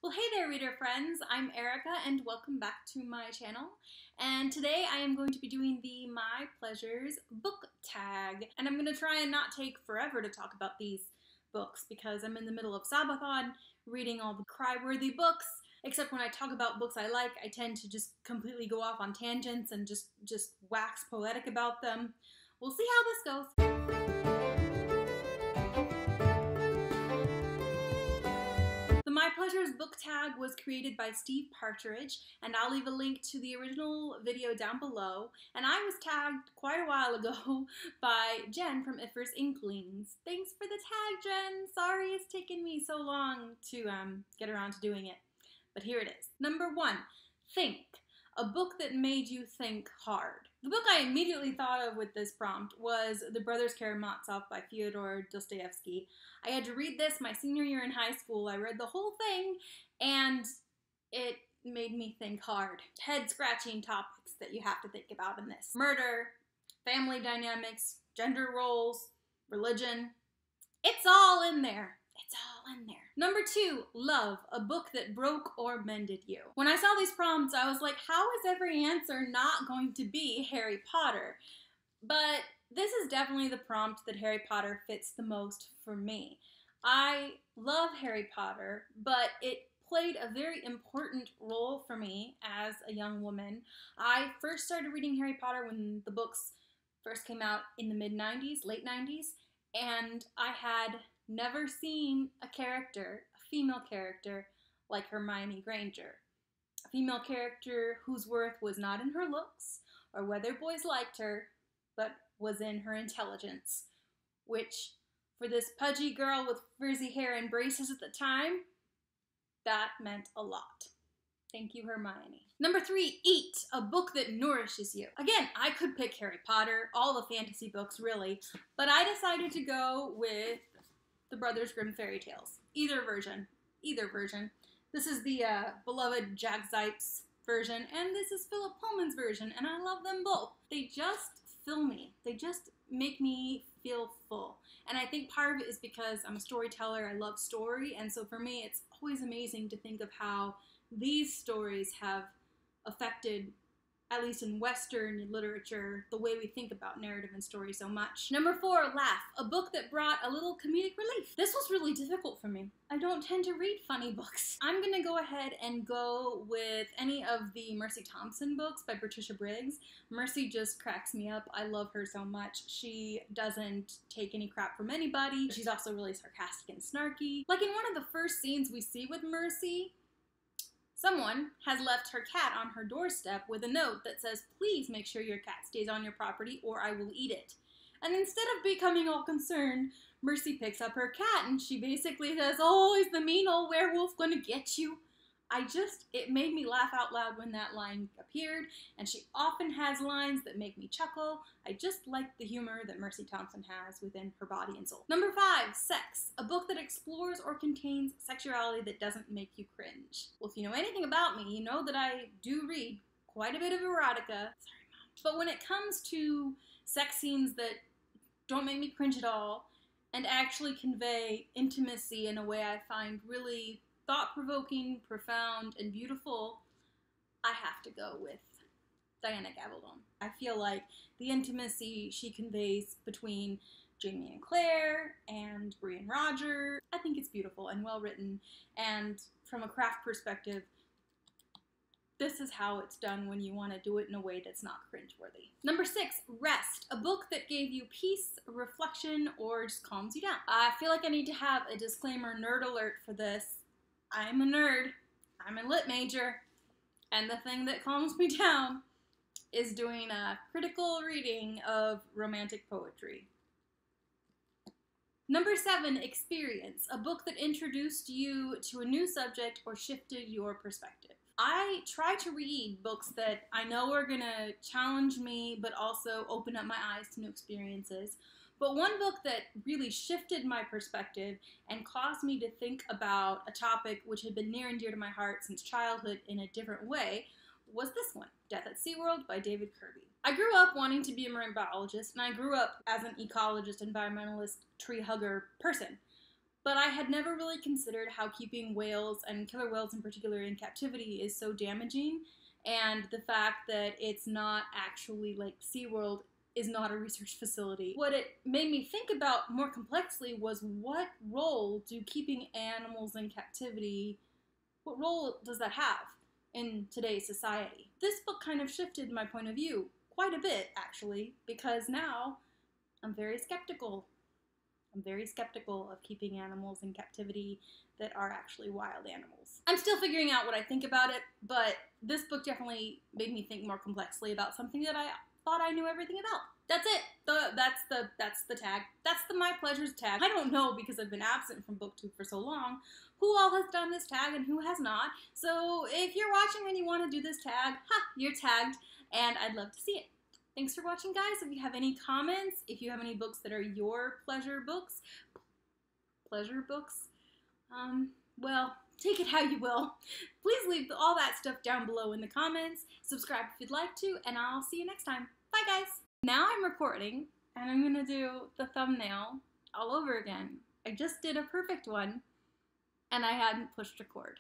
Well, hey there, reader friends. I'm Erica, and welcome back to my channel. And today I am going to be doing the My Pleasures book tag. And I'm going to try and not take forever to talk about these books because I'm in the middle of Sabathon, reading all the cry-worthy books. Except when I talk about books I like, I tend to just completely go off on tangents and just wax poetic about them. We'll see how this goes. The My Pleasures book tag was created by Steve Partridge, and I'll leave a link to the original video down below. And I was tagged quite a while ago by Jen from Iffer's Inklings. Thanks for the tag, Jen! Sorry it's taken me so long to get around to doing it. But here it is. Number 1, Think. A book that made you think hard. The book I immediately thought of with this prompt was The Brothers Karamazov by Fyodor Dostoevsky. I had to read this my senior year in high school. I read the whole thing, and it made me think hard. Head-scratching topics that you have to think about in this. Murder, family dynamics, gender roles, religion. It's all in there. It's all in there. Number 2, Love, a book that broke or mended you. When I saw these prompts, I was like, how is every answer not going to be Harry Potter? But this is definitely the prompt that Harry Potter fits the most for me. I love Harry Potter, but it played a very important role for me as a young woman. I first started reading Harry Potter when the books first came out in the mid-90s, late 90s, and I had never seen a female character, like Hermione Granger. A female character whose worth was not in her looks or whether boys liked her, but was in her intelligence, which, for this pudgy girl with frizzy hair and braces at the time, that meant a lot. Thank you, Hermione. Number 3, Eat, a book that nourishes you. Again, I could pick Harry Potter, all the fantasy books, really, but I decided to go with the Brothers Grimm fairy tales. Either version. This is the beloved Jack Zipes version, and this is Philip Pullman's version, and I love them both. They just fill me. They just make me feel full. And I think part of it is because I'm a storyteller, I love story, and so for me it's always amazing to think of how these stories have affected, at least in Western literature, the way we think about narrative and story so much. Number 4, Laugh, a book that brought a little comedic relief. This was really difficult for me. I don't tend to read funny books. I'm gonna go ahead and go with any of the Mercy Thompson books by Patricia Briggs. Mercy just cracks me up. I love her so much. She doesn't take any crap from anybody. She's also really sarcastic and snarky. Like in one of the first scenes we see with Mercy, someone has left her cat on her doorstep with a note that says, please make sure your cat stays on your property or I will eat it. And instead of becoming all concerned, Mercy picks up her cat and she basically says, oh, is the mean old werewolf gonna get you? It made me laugh out loud when that line appeared, and she often has lines that make me chuckle. I just like the humor that Mercy Thompson has within her body and soul. Number 5, Sex, a book that explores or contains sexuality that doesn't make you cringe. Well, if you know anything about me, you know that I do read quite a bit of erotica. Sorry, Mom. But when it comes to sex scenes that don't make me cringe at all, and actually convey intimacy in a way I find really thought-provoking, profound, and beautiful, I have to go with Diana Gabaldon. I feel like the intimacy she conveys between Jamie and Claire and Bree and Roger, I think it's beautiful and well-written, and from a craft perspective, this is how it's done when you want to do it in a way that's not cringeworthy. Number 6, Rest, a book that gave you peace, reflection, or just calms you down. I feel like I need to have a disclaimer nerd alert for this. I'm a nerd, I'm a lit major, and the thing that calms me down is doing a critical reading of romantic poetry. Number 7, Experience, a book that introduced you to a new subject or shifted your perspective. I try to read books that I know are gonna challenge me, but also open up my eyes to new experiences. But one book that really shifted my perspective and caused me to think about a topic which had been near and dear to my heart since childhood in a different way was this one, Death at SeaWorld by David Kirby. I grew up wanting to be a marine biologist, and I grew up as an ecologist, environmentalist, tree hugger person. but I had never really considered how keeping whales, and killer whales in particular, in captivity is so damaging, and the fact that it's not actually like SeaWorld is not a research facility. What it made me think about more complexly was, what role do keeping animals in captivity, what role does that have in today's society? This book kind of shifted my point of view quite a bit, actually, because now I'm very skeptical. I'm very skeptical of keeping animals in captivity that are actually wild animals. I'm still figuring out what I think about it, but this book definitely made me think more complexly about something that I thought I knew everything about. That's it. That's the tag. That's the My Pleasures tag. I don't know, because I've been absent from BookTube for so long, who all has done this tag and who has not. So if you're watching and you want to do this tag, you're tagged, and I'd love to see it. Thanks for watching, guys. If you have any comments, if you have any books that are your pleasure books, well, take it how you will. Please leave all that stuff down below in the comments. Subscribe if you'd like to, and I'll see you next time. Bye, guys. Now I'm recording, and I'm gonna do the thumbnail all over again. I just did a perfect one, and I hadn't pushed record.